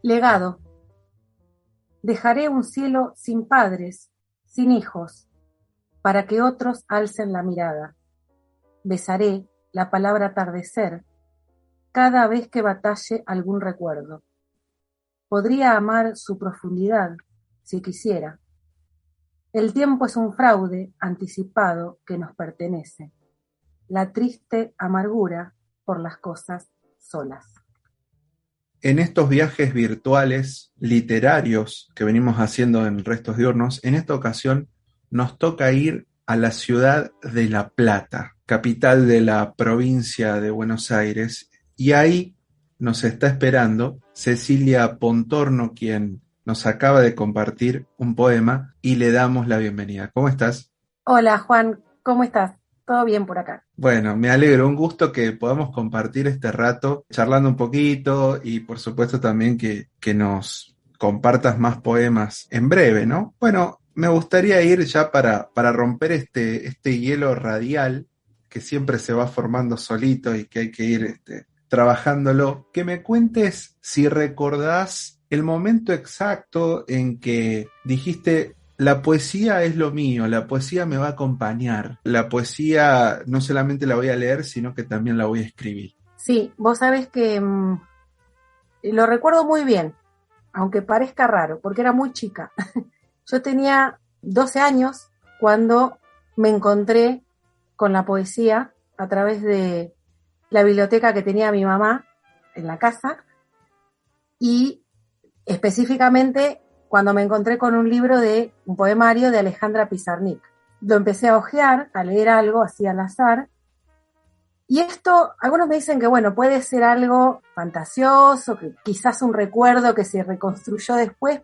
Legado. Dejaré un cielo sin padres, sin hijos, para que otros alcen la mirada. Besaré la palabra atardecer cada vez que batalle algún recuerdo. Podría amar su profundidad, si quisiera. El tiempo es un fraude anticipado que nos pertenece. La triste amargura por las cosas solas. En estos viajes virtuales literarios que venimos haciendo en Restos Diurnos, en esta ocasión nos toca ir a la ciudad de La Plata, capital de la provincia de Buenos Aires, y ahí nos está esperando Cecilia Pontorno, quien nos acaba de compartir un poema y le damos la bienvenida. ¿Cómo estás? Hola Juan, ¿cómo estás? ¿Todo bien por acá? Bueno, me alegro, un gusto que podamos compartir este rato charlando un poquito y por supuesto también que nos compartas más poemas en breve, ¿no? Bueno, me gustaría ir ya para romper este hielo radial que siempre se va formando solito y que hay que ir trabajándolo, que me cuentes si recordás el momento exacto en que dijiste: la poesía es lo mío, la poesía me va a acompañar, la poesía no solamente la voy a leer, sino que también la voy a escribir. Sí, vos sabés que lo recuerdo muy bien, aunque parezca raro, porque era muy chica. Yo tenía 12 años cuando me encontré con la poesía a través de la biblioteca que tenía mi mamá en la casa y específicamente cuando me encontré con un libro de un poemario de Alejandra Pizarnik. Lo empecé a hojear, a leer algo así al azar. Y esto, algunos me dicen que bueno, puede ser algo fantasioso, que quizás un recuerdo que se reconstruyó después,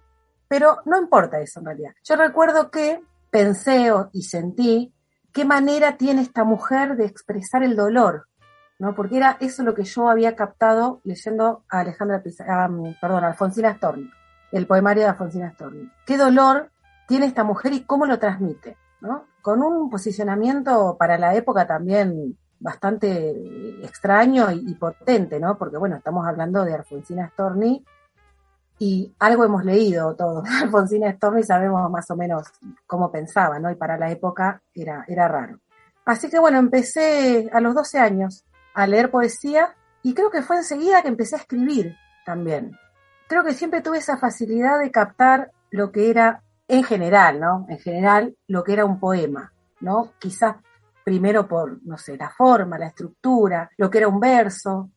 pero no importa eso en realidad. Yo recuerdo que pensé y sentí qué manera tiene esta mujer de expresar el dolor, ¿no? Porque era eso lo que yo había captado leyendo a Alfonsina Storni, el poemario de Alfonsina Storni. Qué dolor tiene esta mujer y cómo lo transmite, ¿no? Con un posicionamiento para la época también bastante extraño y potente, ¿no? Porque bueno, estamos hablando de Alfonsina Storni y algo hemos leído todos de Alfonsina Storni, sabemos más o menos cómo pensaba, ¿no? Y para la época era raro. Así que bueno, empecé a los 12 años a leer poesía y creo que fue enseguida que empecé a escribir también. Creo que siempre tuve esa facilidad de captar lo que era, en general, ¿no? En general, lo que era un poema, ¿no? Quizás primero por, no sé, la forma, la estructura, lo que era un verso.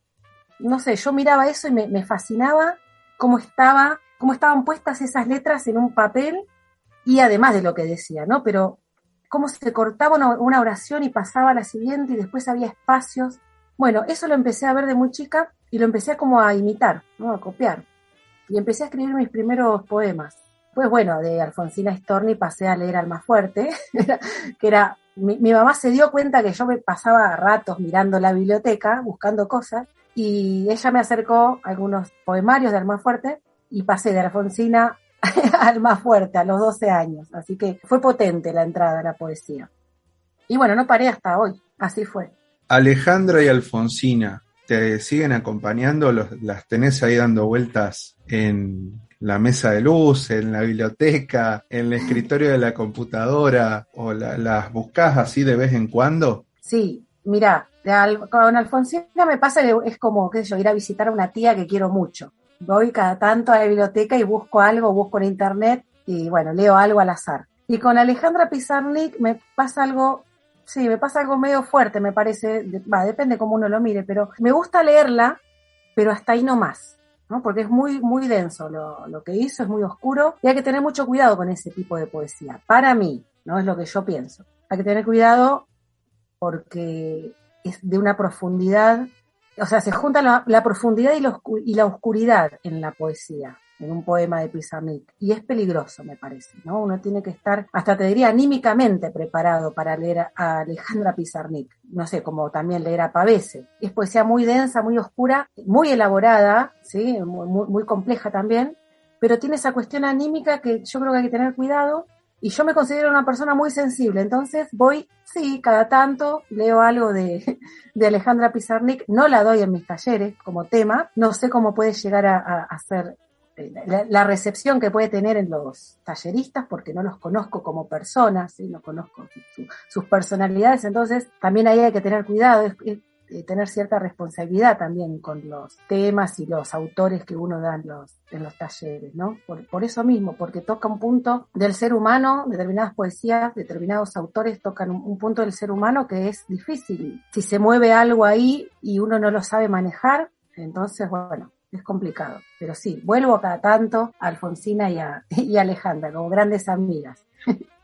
No sé, yo miraba eso y me fascinaba cómo estaban puestas esas letras en un papel y además de lo que decía, ¿no? Pero cómo se cortaba una oración y pasaba a la siguiente y después había espacios. Bueno, eso lo empecé a ver de muy chica y lo empecé como a imitar, ¿no? A copiar. Y empecé a escribir mis primeros poemas. Pues bueno, de Alfonsina Storni pasé a leer Almafuerte, que era, mi mamá se dio cuenta que yo me pasaba ratos mirando la biblioteca, buscando cosas, y ella me acercó algunos poemarios de Almafuerte y pasé de Alfonsina a Almafuerte a los 12 años. Así que fue potente la entrada a la poesía. Y bueno, no paré hasta hoy, así fue. Alejandra y Alfonsina, ¿te siguen acompañando? ¿Las tenés ahí dando vueltas en la mesa de luz, en la biblioteca, en el escritorio de la computadora, o las buscás así de vez en cuando? Sí, mirá, con Alfonsina me pasa que es como, qué sé yo, ir a visitar a una tía que quiero mucho. Voy cada tanto a la biblioteca y busco algo, busco en internet y bueno, leo algo al azar. Y con Alejandra Pizarnik me pasa algo medio fuerte, me parece, depende cómo uno lo mire, pero me gusta leerla, pero hasta ahí no más, ¿no? Porque es muy, muy denso, lo que hizo es muy oscuro y hay que tener mucho cuidado con ese tipo de poesía. Para mí, ¿no? Es lo que yo pienso. Hay que tener cuidado porque es de una profundidad, o sea, se junta la profundidad y la oscuridad en la poesía, en un poema de Pizarnik, y es peligroso, me parece, ¿no? Uno tiene que estar, hasta te diría, anímicamente preparado para leer a Alejandra Pizarnik, no sé, como también leer a Pavese. Es poesía muy densa, muy oscura, muy elaborada, ¿sí? Muy compleja también, pero tiene esa cuestión anímica que yo creo que hay que tener cuidado. Y yo me considero una persona muy sensible, entonces voy, sí, cada tanto leo algo de Alejandra Pizarnik, no la doy en mis talleres como tema, no sé cómo puede llegar a ser la recepción que puede tener en los talleristas, porque no los conozco como personas, ¿sí? No conozco sus personalidades, entonces también ahí hay que tener cuidado, tener cierta responsabilidad también con los temas y los autores que uno da en los talleres, ¿no? Por eso mismo, porque toca un punto del ser humano, determinadas poesías, determinados autores tocan un punto del ser humano que es difícil. Si se mueve algo ahí y uno no lo sabe manejar, entonces, bueno, es complicado. Pero sí, vuelvo cada tanto a Alfonsina y a Alejandra, como grandes amigas.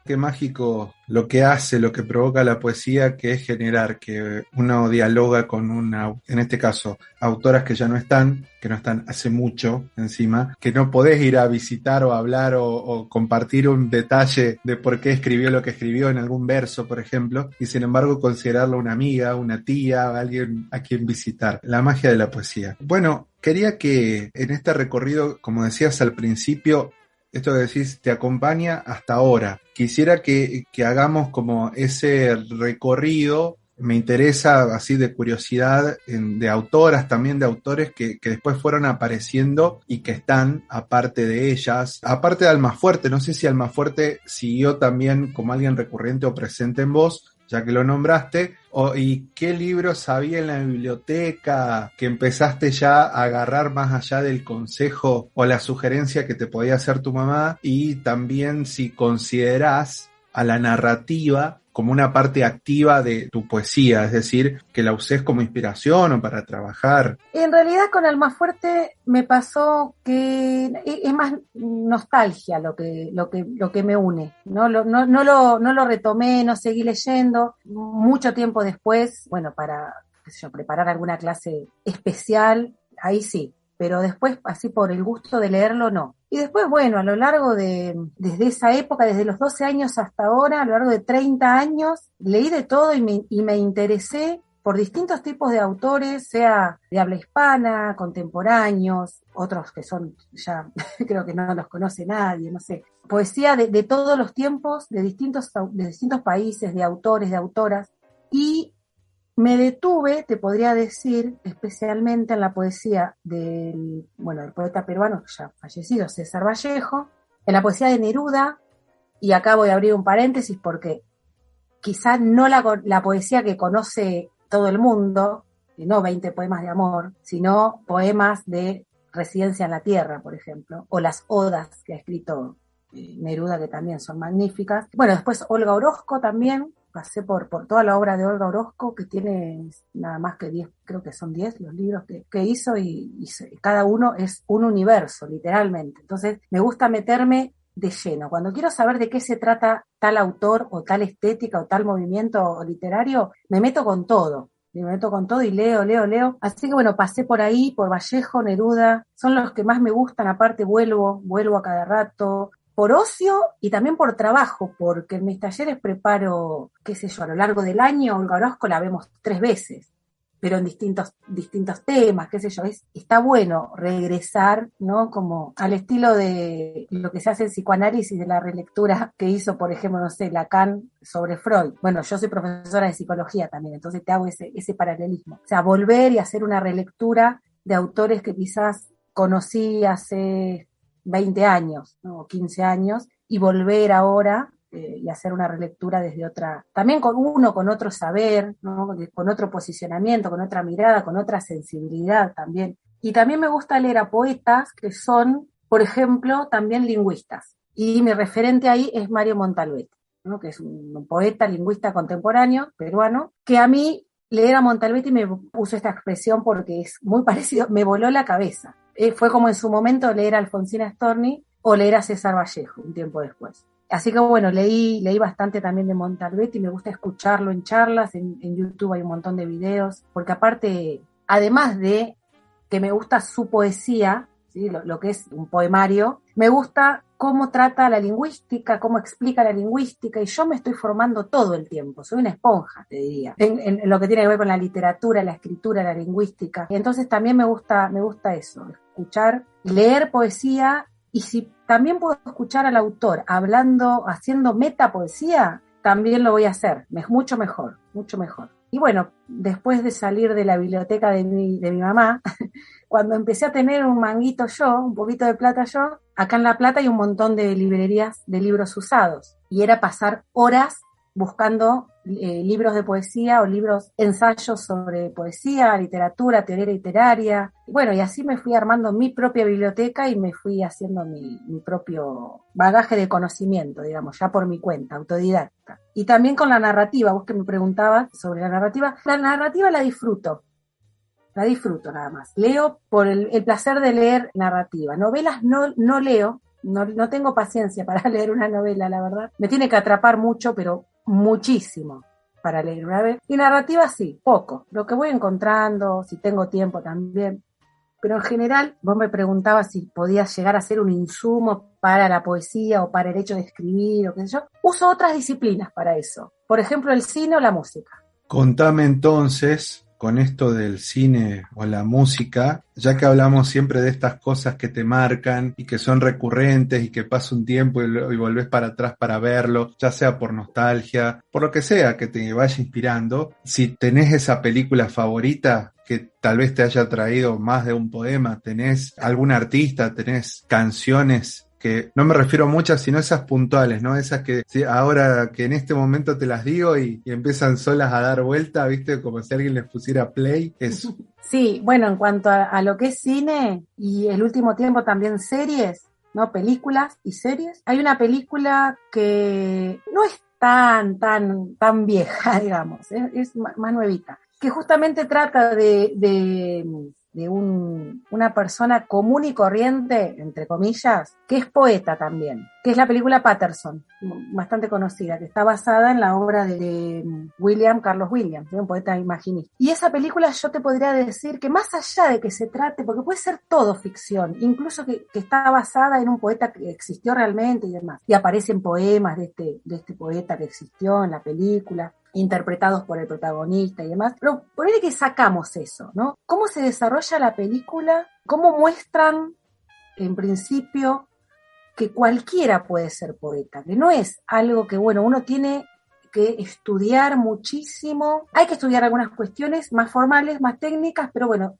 Qué mágico lo que hace, lo que provoca la poesía, que es generar que uno dialoga con en este caso, autoras que ya no están hace mucho encima, que no podés ir a visitar o hablar o compartir un detalle de por qué escribió lo que escribió en algún verso, por ejemplo, y sin embargo considerarlo una amiga, una tía, alguien a quien visitar. La magia de la poesía. Bueno, quería que en este recorrido, como decías al principio, esto que decís te acompaña hasta ahora. Quisiera que hagamos como ese recorrido. Me interesa así de curiosidad de autoras, también de autores que después fueron apareciendo y que están aparte de ellas. Aparte de Almafuerte, no sé si Almafuerte siguió también como alguien recurrente o presente en vos, ya que lo nombraste, y qué libros había en la biblioteca que empezaste ya a agarrar más allá del consejo o la sugerencia que te podía hacer tu mamá, y también si considerás a la narrativa como una parte activa de tu poesía, es decir, que la uses como inspiración o para trabajar. En realidad con Almafuerte me pasó que es más nostalgia lo que me une, no lo retomé, no seguí leyendo. Mucho tiempo después, bueno, para, qué sé yo, preparar alguna clase especial, ahí sí, pero después así por el gusto de leerlo no. Y después, bueno, a lo largo desde esa época, desde los 12 años hasta ahora, a lo largo de 30 años, leí de todo y me interesé por distintos tipos de autores, sea de habla hispana, contemporáneos, otros que son ya, creo que no los conoce nadie, no sé. Poesía de todos los tiempos, de distintos países, de autores, de autoras, y me detuve, te podría decir, especialmente en la poesía del poeta peruano, que ya fallecido, César Vallejo, en la poesía de Neruda, y acá voy a abrir un paréntesis porque quizá no la poesía que conoce todo el mundo, y no 20 poemas de amor, sino poemas de Residencia en la Tierra, por ejemplo, o las odas que ha escrito Neruda, que también son magníficas. Bueno, después Olga Orozco también, pasé por toda la obra de Olga Orozco, que tiene nada más que 10, creo que son 10 los libros que hizo, y cada uno es un universo, literalmente. Entonces, me gusta meterme de lleno. Cuando quiero saber de qué se trata tal autor o tal estética o tal movimiento literario, me meto con todo. Me meto con todo y leo. Así que bueno, pasé por ahí, por Vallejo, Neruda, son los que más me gustan. Aparte vuelvo a cada rato, por ocio y también por trabajo, porque en mis talleres preparo, qué sé yo, a lo largo del año, Olga Orozco la vemos 3 veces, pero en distintos temas, qué sé yo. Está bueno regresar, ¿no? Como al estilo de lo que se hace en psicoanálisis, de la relectura que hizo, por ejemplo, no sé, Lacan sobre Freud. Bueno, yo soy profesora de psicología también, entonces te hago ese paralelismo. O sea, volver y hacer una relectura de autores que quizás conocí hace 20 años, ¿no? O 15 años, y volver ahora y hacer una relectura desde otra, también con otro saber, ¿no? Con otro posicionamiento, con otra mirada, con otra sensibilidad también. Y también me gusta leer a poetas que son, por ejemplo, también lingüistas. Y mi referente ahí es Mario Montalbán, ¿no? Que es un poeta, lingüista contemporáneo, peruano, que a mí leer a Montalbán, y me puso esta expresión porque es muy parecido, me voló la cabeza. Fue como en su momento leer a Alfonsina Storni o leer a César Vallejo un tiempo después. Así que bueno, leí bastante también de Montalbán y me gusta escucharlo en charlas, en YouTube hay un montón de videos, porque aparte, además de que me gusta su poesía, ¿sí? Lo que es un poemario, me gusta cómo trata la lingüística, cómo explica la lingüística, y yo me estoy formando todo el tiempo, soy una esponja, te diría, en lo que tiene que ver con la literatura, la escritura, la lingüística. Y entonces también me gusta eso, escuchar, leer poesía, y si también puedo escuchar al autor hablando, haciendo metapoesía, también lo voy a hacer, mucho mejor, mucho mejor. Y bueno, después de salir de la biblioteca de mi mamá, cuando empecé a tener un manguito yo, un poquito de plata yo, acá en La Plata hay un montón de librerías de libros usados. Y era pasar horas buscando libros de poesía o libros, ensayos sobre poesía, literatura, teoría literaria. Y bueno, y así me fui armando mi propia biblioteca y me fui haciendo mi propio bagaje de conocimiento, digamos, ya por mi cuenta, autodidacta. Y también con la narrativa, vos que me preguntabas sobre la narrativa la disfruto nada más. Leo por el placer de leer narrativa. Novelas no leo, no tengo paciencia para leer una novela, la verdad. Me tiene que atrapar mucho, pero muchísimo para leer una vez. Y narrativa sí, poco. Lo que voy encontrando, si tengo tiempo también. Pero en general, vos me preguntabas si podías llegar a ser un insumo para la poesía o para el hecho de escribir o qué sé yo. Uso otras disciplinas para eso. Por ejemplo, el cine o la música. Contame entonces, con esto del cine o la música, ya que hablamos siempre de estas cosas que te marcan y que son recurrentes y que pasa un tiempo y volvés para atrás para verlo, ya sea por nostalgia, por lo que sea que te vaya inspirando, si tenés esa película favorita que tal vez te haya traído más de un poema, tenés algún artista, tenés canciones que no me refiero a muchas, sino esas puntuales, ¿no? Esas que sí, ahora que en este momento te las digo y empiezan solas a dar vuelta, ¿viste? Como si alguien les pusiera play, eso. Sí, bueno, en cuanto a lo que es cine y el último tiempo también series, ¿no? Películas y series. Hay una película que no es tan vieja, digamos, es más nuevita, que justamente trata de una persona común y corriente, entre comillas, que es poeta también, que es la película Patterson, bastante conocida, que está basada en la obra de Carlos Williams, un poeta imaginista. Y esa película yo te podría decir que más allá de que se trate, porque puede ser todo ficción, incluso que está basada en un poeta que existió realmente y demás, y aparecen poemas de este poeta que existió en la película, interpretados por el protagonista y demás, pero por ahí que sacamos eso, ¿no? ¿Cómo se desarrolla la película? ¿Cómo muestran, en principio, que cualquiera puede ser poeta? Que no es algo que, bueno, uno tiene que estudiar muchísimo. Hay que estudiar algunas cuestiones más formales, más técnicas, pero bueno,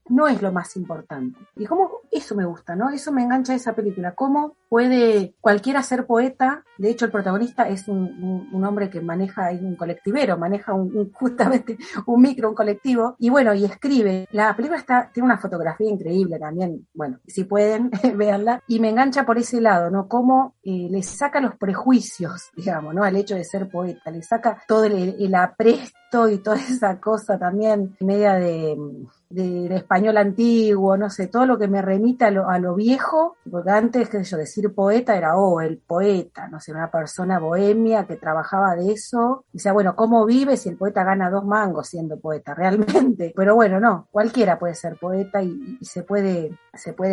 no es lo más importante. Y cómo eso me gusta, ¿no? Eso me engancha a esa película. ¿Cómo puede cualquiera ser poeta? De hecho, el protagonista es un hombre que maneja un colectivero, maneja justamente un micro, un colectivo, y bueno, y escribe. La película tiene una fotografía increíble también. Bueno, si pueden, véanla. Y me engancha por ese lado, ¿no? Cómo le saca los prejuicios, digamos, ¿no? Al hecho de ser poeta. Le saca todo el apresto y toda esa cosa también media del español antiguo, no sé, todo lo que me remita a lo viejo, porque antes, qué sé yo, decir poeta era, el poeta, no sé, una persona bohemia que trabajaba de eso, y decía, bueno, ¿cómo vive si el poeta gana 2 mangos siendo poeta realmente? Pero bueno, no, cualquiera puede ser poeta y se puede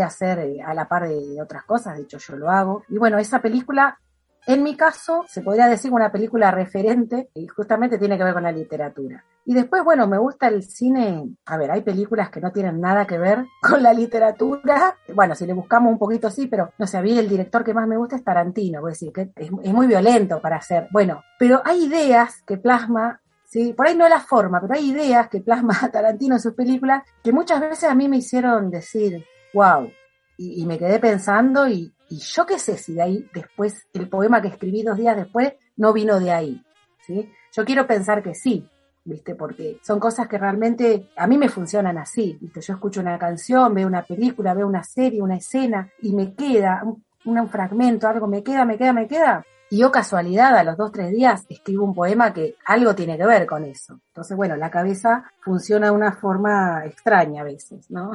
hacer a la par de otras cosas, de hecho yo lo hago, y bueno, esa película, en mi caso, se podría decir una película referente y justamente tiene que ver con la literatura. Y después, bueno, me gusta el cine. A ver, hay películas que no tienen nada que ver con la literatura. Bueno, si le buscamos un poquito sí, pero no sé, a mí el director que más me gusta es Tarantino. Voy a decir que es muy violento para hacer. Bueno, pero hay ideas que plasma. Sí, por ahí no la forma, pero hay ideas que plasma Tarantino en sus películas que muchas veces a mí me hicieron decir, wow, y me quedé pensando y yo qué sé si de ahí después el poema que escribí 2 días después no vino de ahí, ¿sí? Yo quiero pensar que sí, ¿viste? Porque son cosas que realmente a mí me funcionan así, ¿viste? Yo escucho una canción, veo una película, veo una serie, una escena y me queda un fragmento, algo me queda. Y yo casualidad a los 2, 3 días escribo un poema que algo tiene que ver con eso. Entonces, bueno, la cabeza funciona de una forma extraña a veces, ¿no?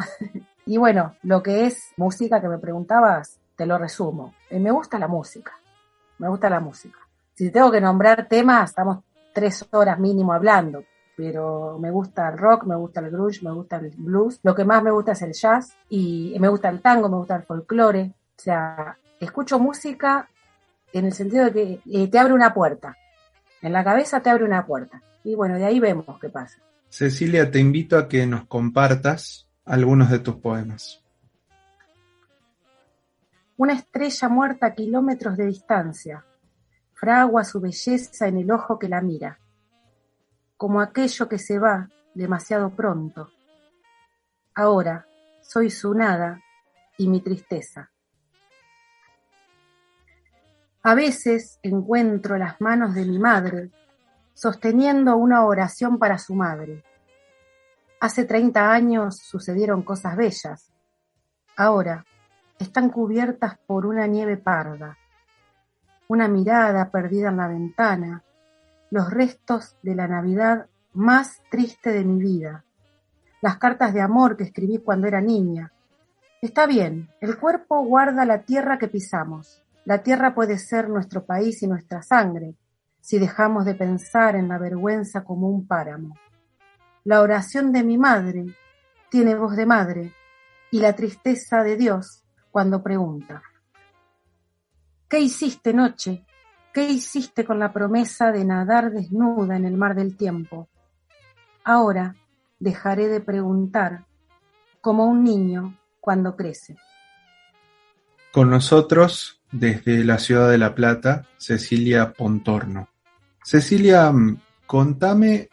Y bueno, lo que es música que me preguntabas, te lo resumo. Me gusta la música, me gusta la música. Si tengo que nombrar temas, estamos 3 horas mínimo hablando, pero me gusta el rock, me gusta el grunge, me gusta el blues. Lo que más me gusta es el jazz y me gusta el tango, me gusta el folclore. O sea, escucho música en el sentido de que te abre una puerta. En la cabeza te abre una puerta. Y bueno, de ahí vemos qué pasa. Cecilia, te invito a que nos compartas algunos de tus poemas. Una estrella muerta a kilómetros de distancia, fragua su belleza en el ojo que la mira. como aquello que se va demasiado pronto. Ahora soy su nada y mi tristeza. A veces encuentro las manos de mi madre sosteniendo una oración para su madre. Hace 30 años sucedieron cosas bellas. Ahora están cubiertas por una nieve parda. Una mirada perdida en la ventana, los restos de la Navidad más triste de mi vida, las cartas de amor que escribí cuando era niña. Está bien, el cuerpo guarda la tierra que pisamos. La tierra puede ser nuestro país y nuestra sangre, si dejamos de pensar en la vergüenza como un páramo. La oración de mi madre tiene voz de madre y la tristeza de Dios cuando pregunta: ¿qué hiciste, noche? ¿Qué hiciste con la promesa de nadar desnuda en el mar del tiempo? Ahora dejaré de preguntar como un niño cuando crece. Con nosotros, desde la ciudad de La Plata, Cecilia Pontorno. Cecilia, contame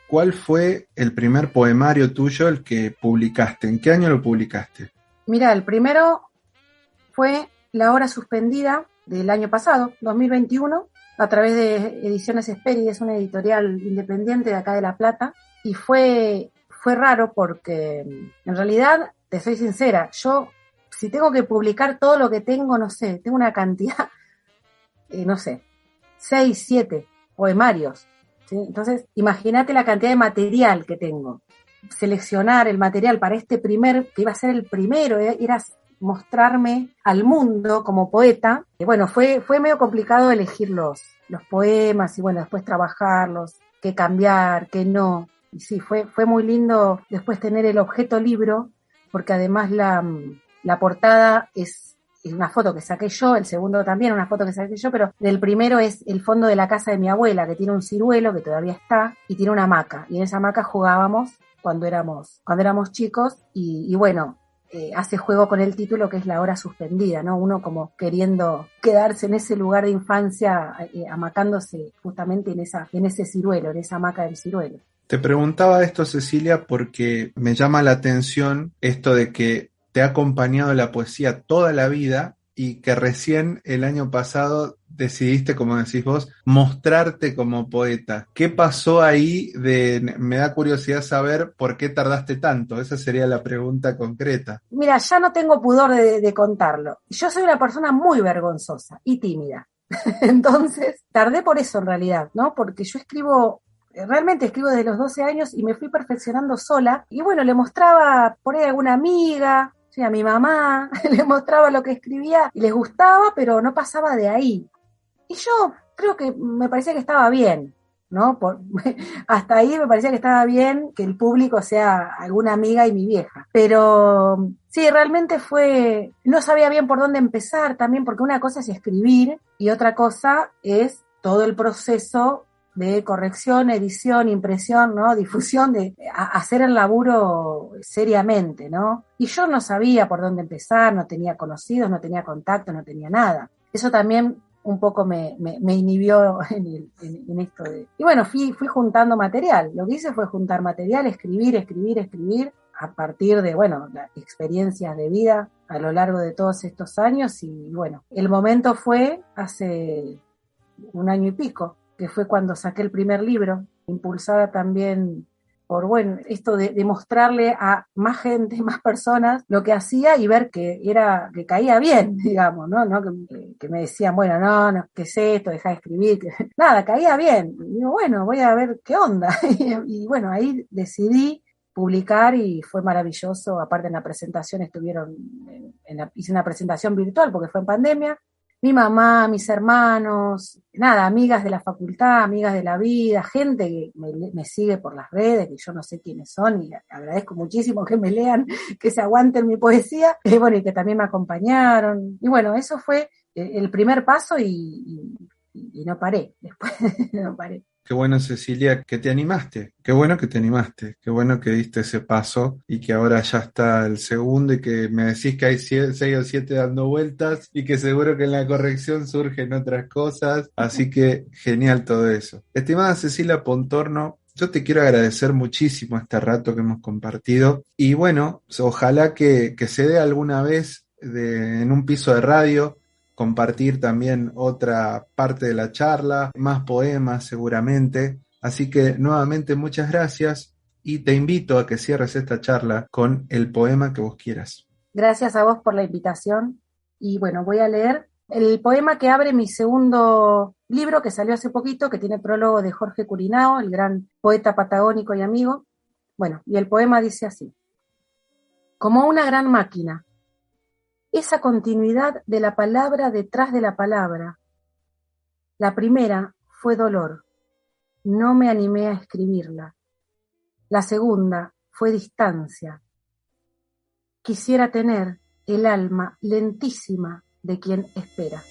cuál fue el primer poemario tuyo, el que publicaste. ¿En qué año lo publicaste? Mira, el primero fue La Hora Suspendida del año pasado, 2021, a través de Ediciones Esperi, es una editorial independiente de acá de La Plata, y fue raro porque, en realidad, te soy sincera, yo, si tengo que publicar todo lo que tengo, no sé, tengo una cantidad, no sé, 6, 7 poemarios, ¿sí? Entonces, imagínate la cantidad de material que tengo. Seleccionar el material para este primer, que iba a ser el primero, era mostrarme al mundo como poeta. Y bueno, fue medio complicado elegir los poemas y bueno, después trabajarlos, qué cambiar, qué no. Y sí, fue muy lindo después tener el objeto libro, porque además la portada es una foto que saqué yo, el segundo también una foto que saqué yo, pero el primero es el fondo de la casa de mi abuela, que tiene un ciruelo que todavía está, y tiene una hamaca, y en esa hamaca jugábamos cuando éramos chicos, y bueno, hace juego con el título que es La Hora Suspendida, ¿no? Uno como queriendo quedarse en ese lugar de infancia, amacándose justamente en ese ciruelo, en esa hamaca del ciruelo. Te preguntaba esto, Cecilia, porque me llama la atención esto de que te ha acompañado la poesía toda la vida y que recién el año pasado decidiste, como decís vos, mostrarte como poeta. ¿Qué pasó ahí? Me da curiosidad saber por qué tardaste tanto. Esa sería la pregunta concreta. Mira, ya no tengo pudor de contarlo. Yo soy una persona muy vergonzosa y tímida. Entonces, tardé por eso en realidad, ¿no? Porque yo realmente escribo desde los 12 años y me fui perfeccionando sola. Y bueno, le mostraba por ahí a alguna amiga, sí, a mi mamá, le mostraba lo que escribía y les gustaba, pero no pasaba de ahí. Y yo creo que me parecía que estaba bien, ¿no? Hasta ahí me parecía que estaba bien que el público sea alguna amiga y mi vieja. Pero sí, realmente no sabía bien por dónde empezar también, porque una cosa es escribir y otra cosa es todo el proceso de corrección, edición, impresión, ¿no? Difusión, de hacer el laburo seriamente, ¿no? Y yo no sabía por dónde empezar, no tenía conocidos, no tenía contacto, no tenía nada. Eso también un poco me inhibió en esto de... Y bueno, fui juntando material. Lo que hice fue juntar material, escribir, a partir de, bueno, las experiencias de vida a lo largo de todos estos años. Y bueno, el momento fue hace 1 año y pico, que fue cuando saqué el primer libro, impulsada también por, bueno, esto de mostrarle a más gente, más personas lo que hacía y ver que caía bien, digamos, ¿no? Que me decían, bueno, no, ¿qué es esto? Dejá de escribir. Nada, caía bien. Y digo, bueno, voy a ver qué onda. Y bueno, ahí decidí publicar y fue maravilloso. Aparte en la presentación hice una presentación virtual porque fue en pandemia. Mi mamá, mis hermanos, nada, amigas de la facultad, amigas de la vida, gente que me sigue por las redes, que yo no sé quiénes son, y agradezco muchísimo que me lean, que se aguanten mi poesía, y bueno, y que también me acompañaron. Y bueno, eso fue el primer paso y no paré, después no paré. Qué bueno, Cecilia, que te animaste. Qué bueno que te animaste. Qué bueno que diste ese paso y que ahora ya está el segundo y que me decís que hay 6 o 7 dando vueltas y que seguro que en la corrección surgen otras cosas. Así que genial todo eso. Estimada Cecilia Pontorno, Yo te quiero agradecer muchísimo este rato que hemos compartido y bueno, ojalá que se dé alguna vez en un piso de radio compartir también otra parte de la charla, más poemas seguramente. Así que nuevamente muchas gracias y te invito a que cierres esta charla con el poema que vos quieras. Gracias a vos por la invitación y bueno, voy a leer el poema que abre mi segundo libro que salió hace poquito, que tiene prólogo de Jorge Curinao, el gran poeta patagónico y amigo. Bueno, y el poema dice así: como una gran máquina, esa continuidad de la palabra detrás de la palabra. La primera fue dolor, no me animé a escribirla. La segunda fue distancia. Quisiera tener el alma lentísima de quien espera.